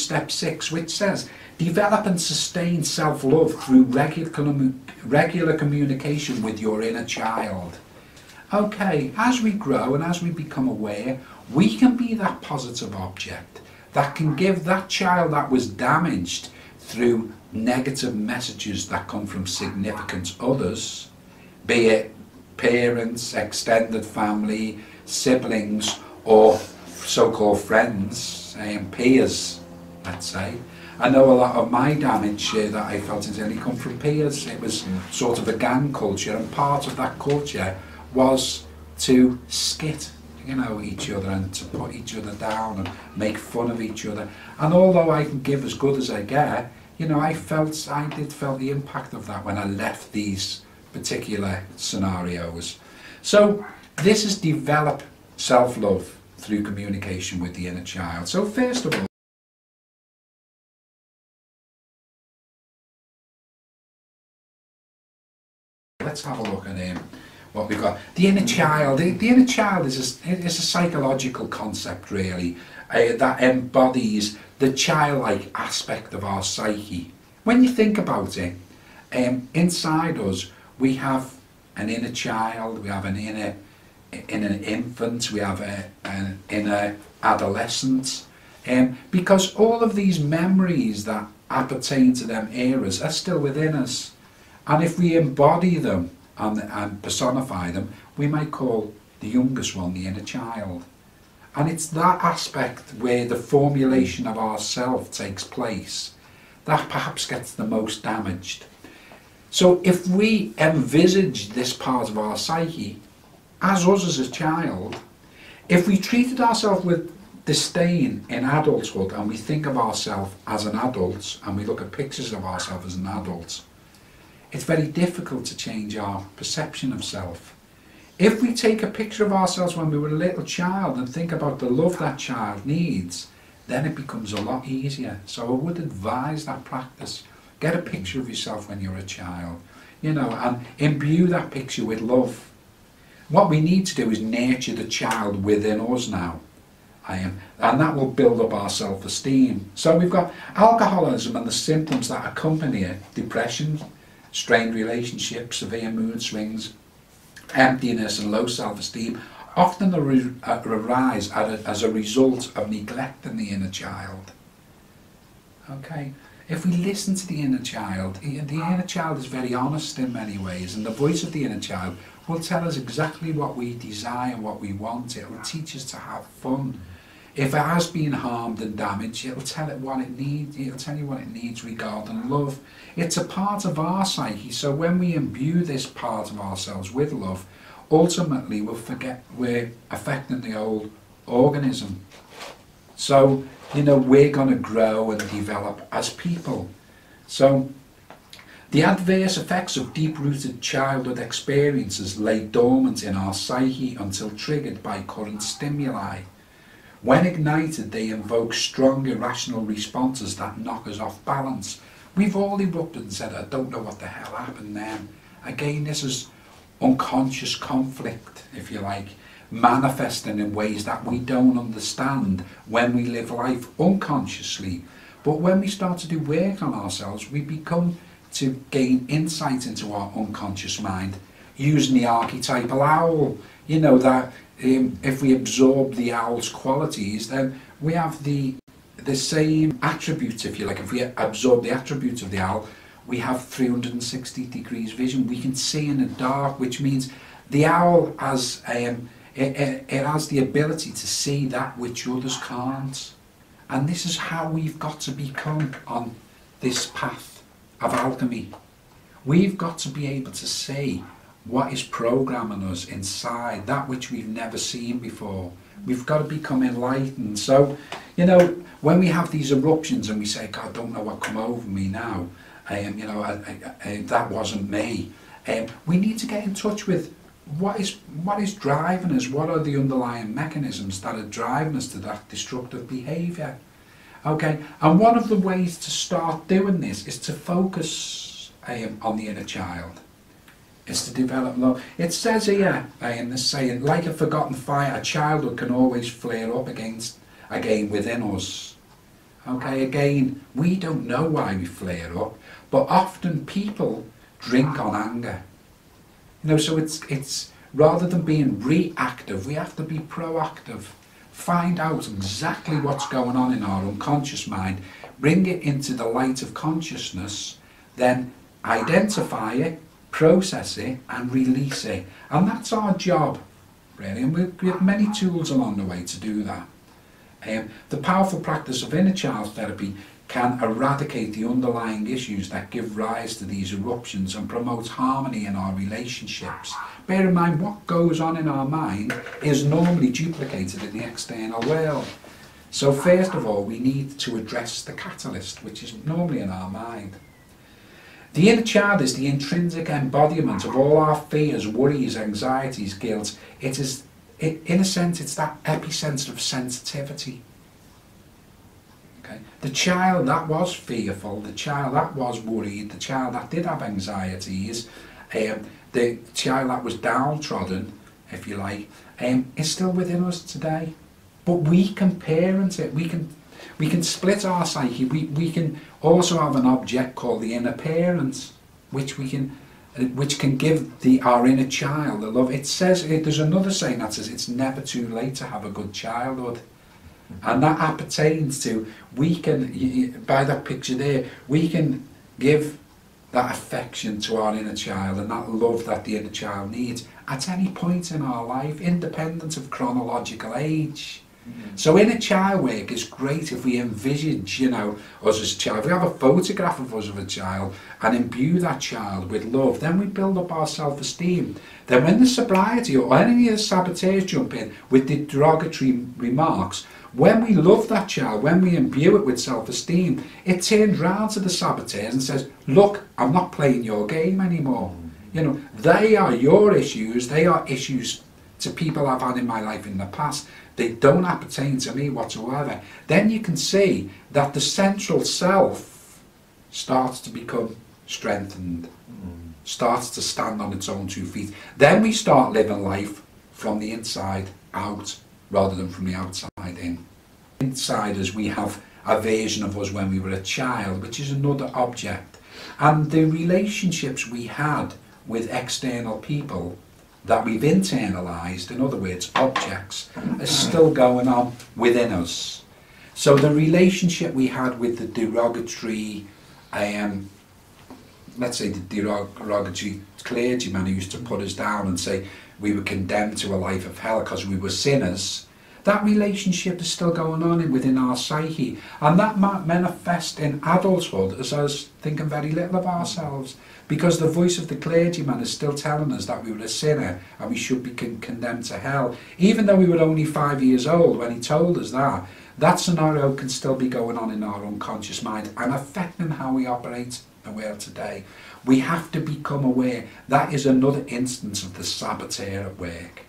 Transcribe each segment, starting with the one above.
step 6, which says, develop and sustain self-love through regular communication with your inner child. Okay, as we grow and as we become aware, we can be that positive object that can give that child that was damaged through negative messages that come from significant others, be it parents, extended family, siblings, or so-called friends, peers, let's say. I know a lot of my damage that I felt internally come from peers. It was sort of a gang culture, and part of that culture was to skit, you know, each other and to put each other down and make fun of each other. And although I can give as good as I get, you know, I did feel the impact of that when I left these particular scenarios. So this is develop self-love through communication with the inner child. So first of all, let's have a look at what we've got. The inner child. The inner child is a psychological concept, really, that embodies the childlike aspect of our psyche. When you think about it, inside us we have an inner child, we have an inner infant, we have an inner adolescent, because all of these memories that appertain to them eras are still within us. And if we embody them and personify them, we might call the youngest one the inner child. And it's that aspect where the formulation of ourself takes place that perhaps gets the most damaged. So if we envisage this part of our psyche as us as a child, if we treated ourselves with disdain in adulthood and we think of ourselves as an adult and we look at pictures of ourselves as an adult, it's very difficult to change our perception of self. If we take a picture of ourselves when we were a little child and think about the love that child needs, then it becomes a lot easier. So I would advise that practice. Get a picture of yourself when you're a child, you know, and imbue that picture with love. What we need to do is nurture the child within us now. And that will build up our self-esteem. So we've got alcoholism and the symptoms that accompany it: depression, strained relationships, severe mood swings, emptiness and low self-esteem often arise as a result of neglecting the inner child. Okay, if we listen to the inner child is very honest in many ways, and the voice of the inner child will tell us exactly what we desire, what we want. It will teach us to have fun. If it has been harmed and damaged, it will tell it what it needs. It'll tell you what it needs regarding love. It's a part of our psyche, so when we imbue this part of ourselves with love, ultimately we're affecting the old organism. So, you know, we're going to grow and develop as people. So the adverse effects of deep-rooted childhood experiences lay dormant in our psyche until triggered by current stimuli. When ignited, they invoke strong irrational responses that knock us off balance. We've all erupted and said, I don't know what the hell happened then. Again, this is unconscious conflict, if you like, manifesting in ways that we don't understand when we live life unconsciously. But when we start to do work on ourselves, we become to gain insight into our unconscious mind using the archetypal owl. You know that if we absorb the owl's qualities, then we have the same attributes, if you like. If we absorb the attributes of the owl, we have 360 degrees vision. We can see in the dark, which means the owl has it has the ability to see that which others can't. And this is how we've got to become on this path of alchemy. We've got to be able to see what is programming us inside, that which we've never seen before. We've got to become enlightened. So, you know, when we have these eruptions and we say, God, I don't know what come over me now, you know, that wasn't me. We need to get in touch with what is driving us, what are the underlying mechanisms that are driving us to that destructive behaviour. Okay, and one of the ways to start doing this is to focus on the inner child. It's to develop love. It says here in this saying, like a forgotten fire, a childhood can always flare up again within us. Okay, again, we don't know why we flare up, but often people drink on anger. You know, so it's rather than being reactive, we have to be proactive. Find out exactly what's going on in our unconscious mind, bring it into the light of consciousness, then identify it, process it, and release it. And that's our job, really, and we have many tools along the way to do that. The powerful practice of inner child therapy can eradicate the underlying issues that give rise to these eruptions and promote harmony in our relationships. Bear in mind, what goes on in our mind is normally duplicated in the external world. So first of all, we need to address the catalyst, which is normally in our mind. The inner child is the intrinsic embodiment of all our fears, worries, anxieties, guilt. It is, in a sense, it's that epicenter of sensitivity. Okay. The child that was fearful, the child that was worried, the child that did have anxieties, the child that was downtrodden, if you like, is still within us today. But we can parent it. We can split our psyche. We can also have an object called the inner parent, which can give our inner child the love. It says, there's another saying that says it's never too late to have a good childhood. And that appertains to, we can, by that picture there, we can give that affection to our inner child and that love that the inner child needs at any point in our life, independent of chronological age. So inner child work is great if we envisage, you know, us as a child. If we have a photograph of us as a child and imbue that child with love, then we build up our self-esteem. Then when the sobriety or any of the saboteurs jump in with the derogatory remarks, when we love that child, when we imbue it with self-esteem, it turns round to the saboteurs and says, look, I'm not playing your game anymore. You know, they are your issues, they are issues to people I've had in my life in the past. They don't appertain to me whatsoever. Then you can see that the central self starts to become strengthened, starts to stand on its own 2 feet. Then we start living life from the inside out rather than from the outside in. Inside us we have a version of us when we were a child, which is another object. And the relationships we had with external people that we've internalized, in other words, objects, are still going on within us. So the relationship we had with the derogatory, let's say the derogatory clergyman who used to put us down and say we were condemned to a life of hell because we were sinners, that relationship is still going on within our psyche, and that might manifest in adulthood as us thinking very little of ourselves, because the voice of the clergyman is still telling us that we were a sinner and we should be condemned to hell. Even though we were only 5 years old when he told us that, that scenario can still be going on in our unconscious mind and affecting how we operate the world today. We have to become aware that is another instance of the saboteur at work.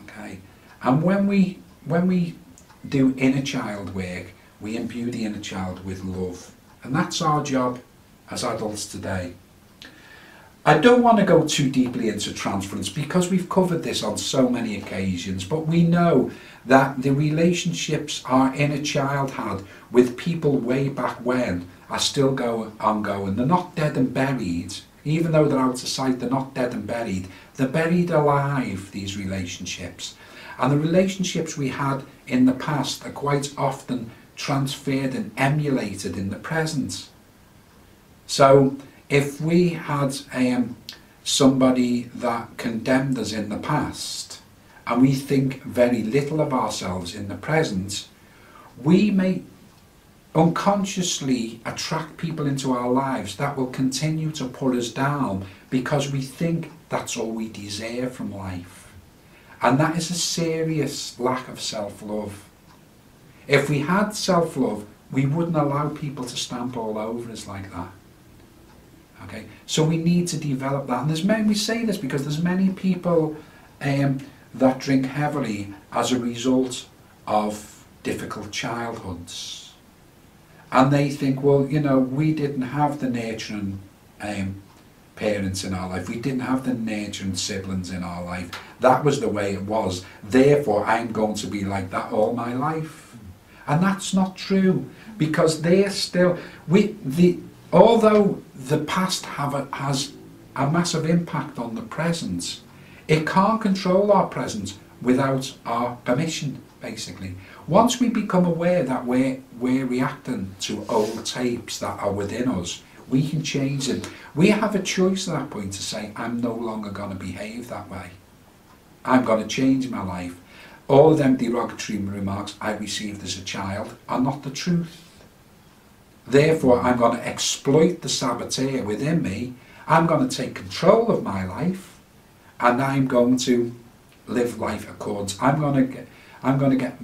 Okay. And when we do inner child work, we imbue the inner child with love. And that's our job as adults today. I don't want to go too deeply into transference because we've covered this on so many occasions, but we know that the relationships our inner child had with people way back when are still ongoing. They're not dead and buried. Even though they're out of sight, they're not dead and buried. They're buried alive, these relationships. And the relationships we had in the past are quite often transferred and emulated in the present. So if we had somebody that condemned us in the past and we think very little of ourselves in the present, we may unconsciously attract people into our lives that will continue to pull us down because we think that's all we deserve from life. And that is a serious lack of self-love. If we had self-love, we wouldn't allow people to stamp all over us like that. Okay, so we need to develop that. And there's many, we say this because there's many people that drink heavily as a result of difficult childhoods. And they think, well, you know, we didn't have the nurturing parents in our life. We didn't have the nurturing siblings in our life. That was the way it was. Therefore, I'm going to be like that all my life. And that's not true, because they're still, although the past has a massive impact on the present, it can't control our present without our permission, basically. Once we become aware that we're reacting to old tapes that are within us, we can change them. We have a choice at that point to say, I'm no longer going to behave that way. I'm going to change my life. All of them derogatory remarks I received as a child are not the truth. Therefore, I'm going to exploit the saboteur within me. I'm going to take control of my life, and I'm going to live life according. I'm going to get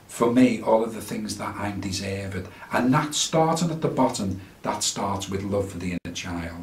for me all of the things that I'm deserved, and that's starting at the bottom. That starts with love for the inner child.